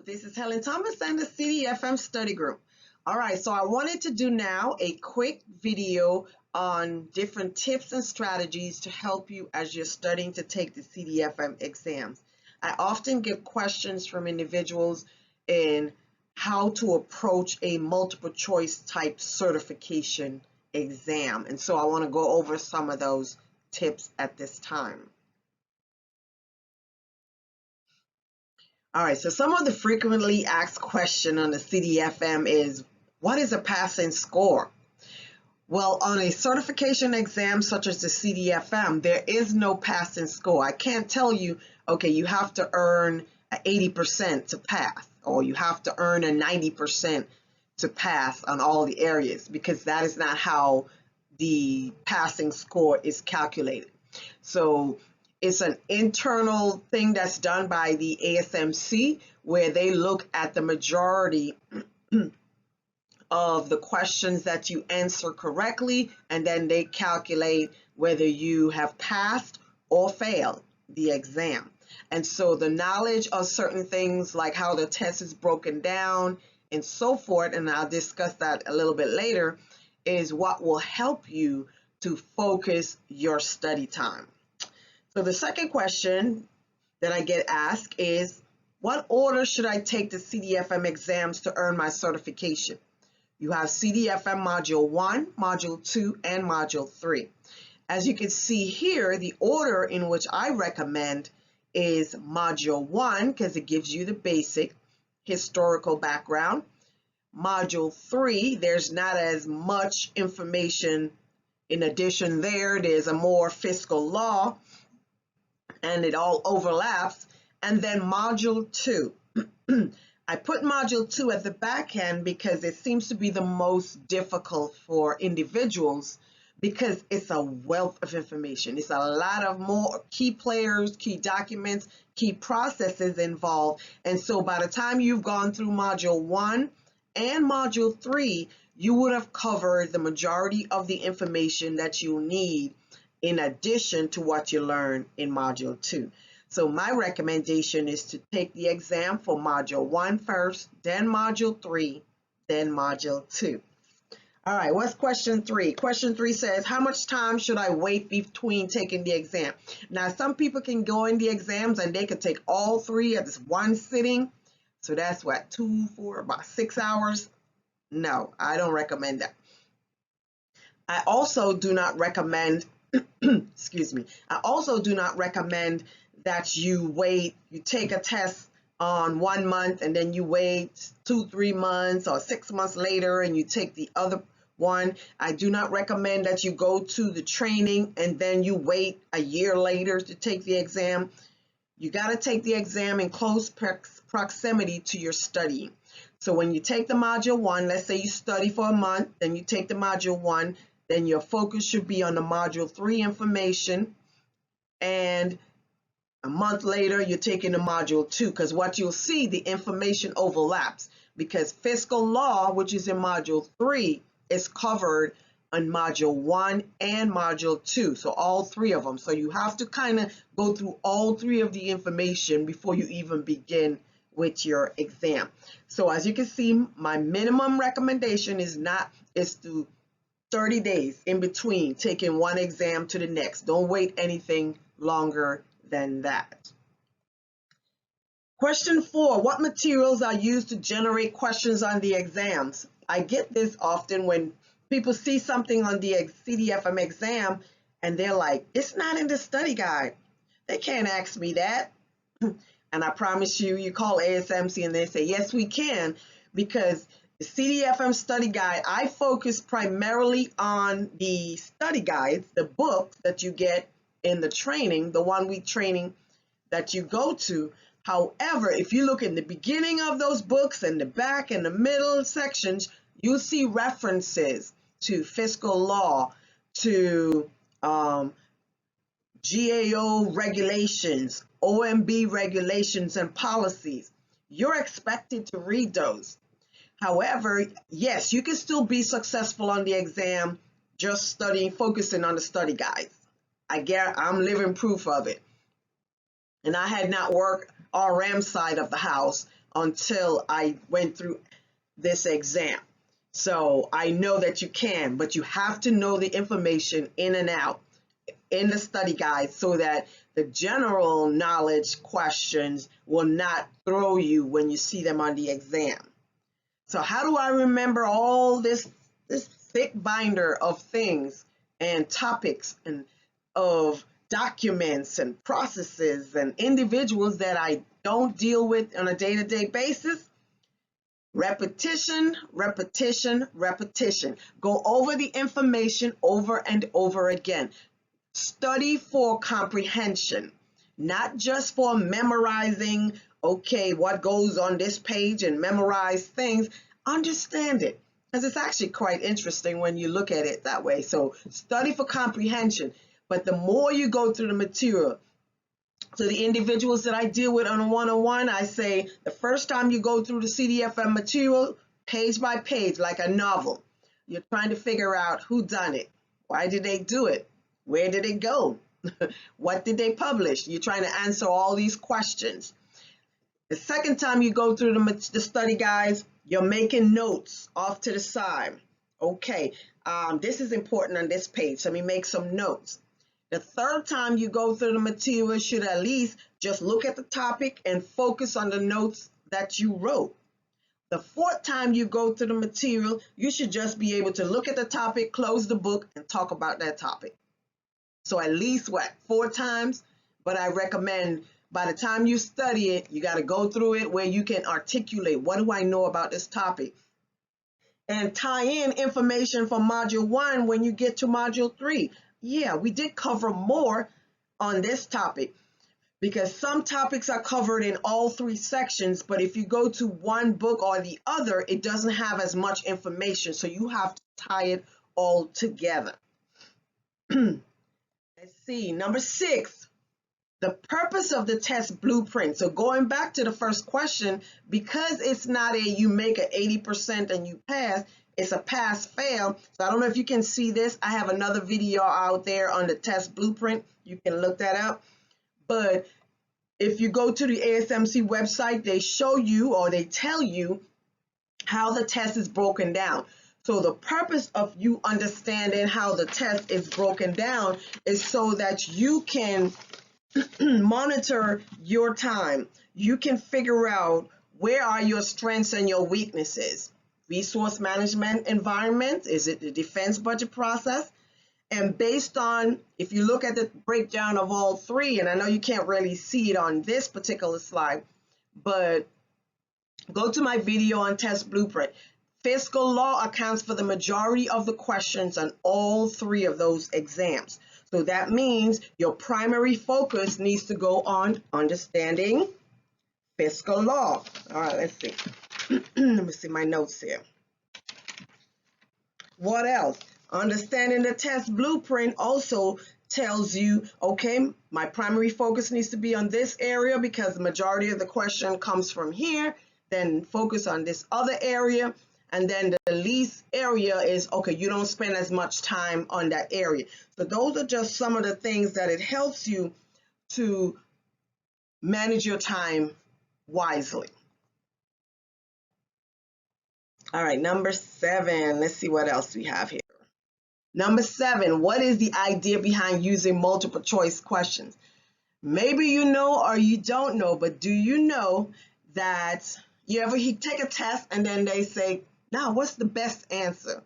This is Helen Thomas and the CDFM study group. All right, so I wanted to do now a quick video on different tips and strategies to help you as you're studying to take the CDFM exams. I often get questions from individuals in how to approach a multiple choice type certification exam. And so I want to go over some of those tips at this time. All right, so some of the frequently asked question on the CDFM is, what is a passing score? Well, on a certification exam such as the CDFM, there is no passing score. I can't tell you, okay, you have to earn 80% to pass, or you have to earn a 90% to pass on all the areas, because that is not how the passing score is calculated. So it's an internal thing that's done by the ASMC, where they look at the majority of the questions that you answer correctly, and then they calculate whether you have passed or failed the exam. And so the knowledge of certain things, like how the test is broken down and so forth, and I'll discuss that a little bit later, is what will help you to focus your study time. So the second question that I get asked is, what order should I take the CDFM exams to earn my certification? You have CDFM Module 1, Module 2, and Module 3. As you can see here, the order in which I recommend is Module 1, because it gives you the basic historical background. Module 3, there's not as much information in addition there. There's a more fiscal law, and it all overlaps. And then Module 2. I put Module 2 at the back end because it seems to be the most difficult for individuals, because it's a wealth of information. It's a lot of more key players, key documents, key processes involved. And so by the time you've gone through Module 1 and Module 3, you would have covered the majority of the information that you need in addition to what you learn in Module 2. So my recommendation is to take the exam for Module 1 first, then Module 3, then Module 2. All right, what's question 3? Question 3 says, how much time should I wait between taking the exam? Now, some people can go in the exams and they could take all 3 at this one sitting. So that's what, 2, 4, about 6 hours? No, I don't recommend that. I also do not recommend excuse me. I also do not recommend that you take a test on 1 month and then you wait 2-3 months or 6 months later and you take the other one. I do not recommend that you go to the training and then you wait a year later to take the exam. You got to take the exam in close proximity to your studying. So when you take the Module 1, let's say you study for a month, then you take the Module 1, then your focus should be on the Module 3 information, and a month later you're taking the Module 2, because what you'll see, the information overlaps, because fiscal law, which is in Module 3, is covered on Module 1 and Module 2, so all 3 of them. So you have to kind of go through all 3 of the information before you even begin with your exam. So as you can see, my minimum recommendation is to 30 days in between taking one exam to the next. Don't wait anything longer than that. Question 4, what materials are used to generate questions on the exams? I get this often when people see something on the CDFM exam and they're like, it's not in the study guide. They can't ask me that. And I promise you, you call ASMC and they say, yes, we can, because the CDFM study guide, I focus primarily on the study guides, the book that you get in the training, the 1-week training that you go to. However, if you look in the beginning of those books and the back and the middle sections, you'll see references to fiscal law, to GAO regulations, OMB regulations and policies. You're expected to read those. However, yes, you can still be successful on the exam just studying, focusing on the study guides. I'm living proof of it. And I had not worked RM side of the house, until I went through this exam. So I know that you can, but you have to know the information in and out in the study guide so that the general knowledge questions will not throw you when you see them on the exam. So how do I remember all this thick binder of things and topics and of documents and processes and individuals that I don't deal with on a day-to-day basis? Repetition, repetition, repetition. Go over the information over and over again. Study for comprehension, not just for memorizing, okay, what goes on this page and memorize things. Understand it, because it's actually quite interesting when you look at it that way. So study for comprehension, but the more you go through the material, so the individuals that I deal with on a one-on-one, I say the first time you go through the CDFM material, page by page, like a novel, you're trying to figure out who done it, why did they do it, where did it go, what did they publish. You're trying to answer all these questions. The second time you go through the study guides, you're making notes off to the side. Okay, this is important on this page, so let me make some notes. The third time you go through the material, you should at least just look at the topic and focus on the notes that you wrote. The fourth time you go through the material, you should just be able to look at the topic, close the book, and talk about that topic. So at least, 4 times? But I recommend by the time you study it, you got to go through it where you can articulate, what do I know about this topic? And tie in information from Module 1 when you get to Module 3. Yeah, we did cover more on this topic because some topics are covered in all 3 sections, but if you go to one book or the other, it doesn't have as much information, so you have to tie it all together. Let's see, number 6, the purpose of the test blueprint. So going back to the first question, because it's not a you make an 80% and you pass, it's a pass-fail. So I don't know if you can see this. I have another video out there on the test blueprint. You can look that up. But if you go to the ASMC website, they show you or they tell you how the test is broken down. So the purpose of you understanding how the test is broken down is so that you can monitor your time. You can figure out where are your strengths and your weaknesses. Resource management environment, is it the defense budget process? And based on, if you look at the breakdown of all 3, and I know you can't really see it on this particular slide, but go to my video on test blueprint. Fiscal law accounts for the majority of the questions on all 3 of those exams. So that means your primary focus needs to go on understanding fiscal law. All right, let's see. Let me see my notes here. What else? Understanding the test blueprint also tells you, okay, my primary focus needs to be on this area because the majority of the question comes from here, then focus on this other area, and then the least area is, okay, you don't spend as much time on that area. So those are just some of the things that it helps you to manage your time wisely. All right, number 7, let's see what else we have here. Number 7, what is the idea behind using multiple choice questions? Maybe you know or you don't know, but do you know that you ever take a test and then they say, now what's the best answer?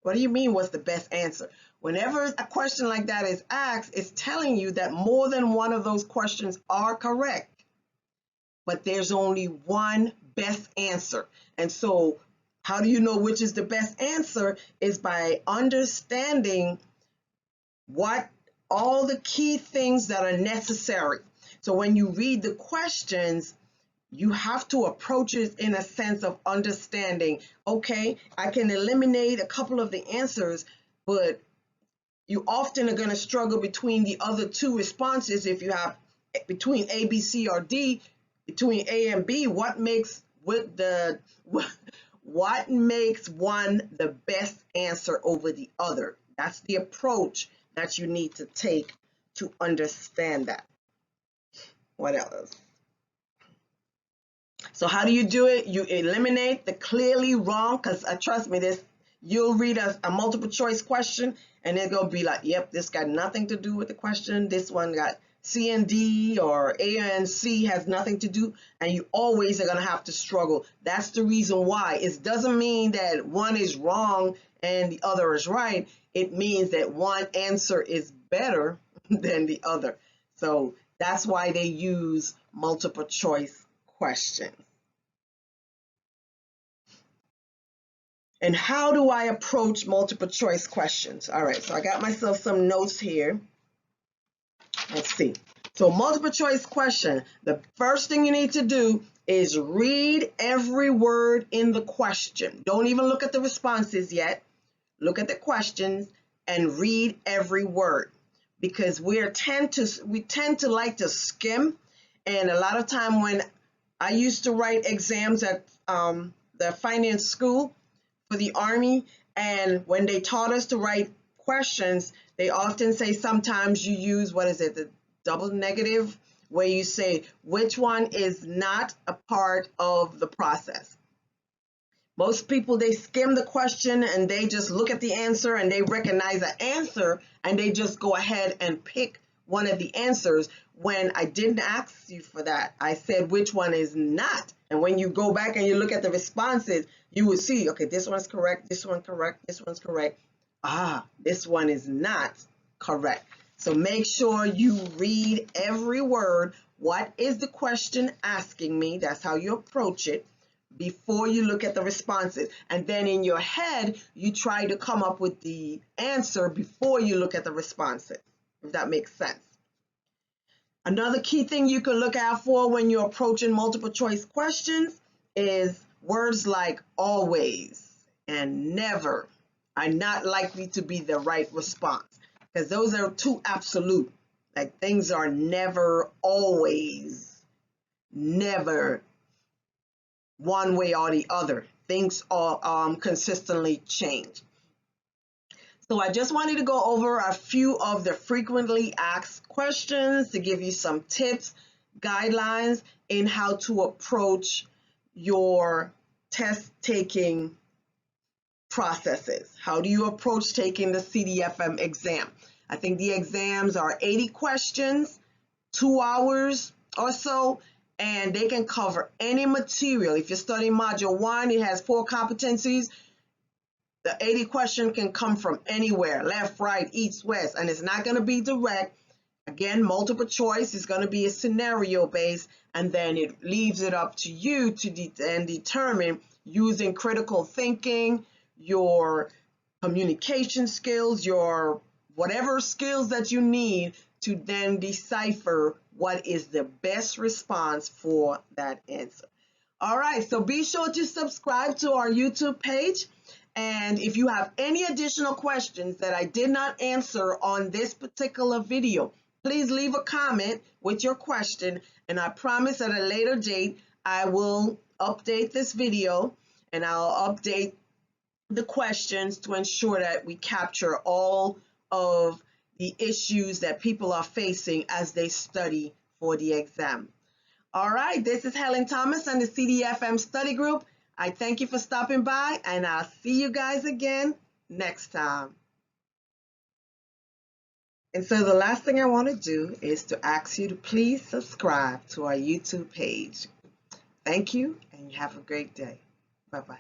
What do you mean what's the best answer? Whenever a question like that is asked, it's telling you that more than one of those questions are correct, but there's only one best answer. And so how do you know which is the best answer? Is by understanding what all the key things that are necessary. So when you read the questions, you have to approach it in a sense of understanding, okay, I can eliminate a couple of the answers, but you often are going to struggle between the other 2 responses. If you have between A, B, C, or D, between A and B, what makes one the best answer over the other? That's the approach that you need to take to understand that. What else? So how do you do it? You eliminate the clearly wrong, because trust me, you'll read a multiple choice question and it's going to be like, yep, this got nothing to do with the question. This one got C and D, or A and C has nothing to do, and you always are going to have to struggle. That's the reason why. It doesn't mean that one is wrong and the other is right. It means that one answer is better than the other. So that's why they use multiple choice questions. And how do I approach multiple choice questions? All right, so I got myself some notes here. Let's see. So multiple choice question, the first thing you need to do is read every word in the question. Don't even look at the responses yet. Look at the questions and read every word, because we tend to like to skim. And a lot of time when I used to write exams at the finance school for the Army, and when they taught us to write questions, they often say sometimes you use, the double negative, where you say which one is not a part of the process. Most people, they skim the question and they just look at the answer and they recognize the answer and they just go ahead and pick one of the answers, when I didn't ask you for that. I said which one is not. And when you go back and you look at the responses, you will see, okay, this one's correct, this one's correct, this one's correct. This one is not correct. So make sure you read every word. What is the question asking me? That's how you approach it before you look at the responses. And then in your head, you try to come up with the answer before you look at the responses, if that makes sense. Another key thing you can look out for when you're approaching multiple choice questions is words like always and never are not likely to be the right response, because those are too absolute. Like, things are never, always, never one way or the other. Things are consistently change. So I just wanted to go over a few of the frequently asked questions to give you some tips, guidelines in how to approach your test taking processes. How do you approach taking the CDFM exam? I think the exams are 80 questions, 2 hours or so, and they can cover any material. If you're studying module 1, it has 4 competencies. The 80 question can come from anywhere, left, right, east, west, and it's not going to be direct. Again, multiple choice is going to be a scenario based, and then it leaves it up to you to determine, using critical thinking, your communication skills, your whatever skills that you need to then decipher what is the best response for that answer. All right, so be sure to subscribe to our YouTube page. And if you have any additional questions that I did not answer on this particular video, please leave a comment with your question, and I promise at a later date I will update this video and I'll update the questions to ensure that we capture all of the issues that people are facing as they study for the exam. All right, this is Helen Thomas and the CDFM study group. I thank you for stopping by, and I'll see you guys again next time. And so the last thing I want to do is to ask you to please subscribe to our YouTube page. Thank you, and you have a great day. Bye-bye.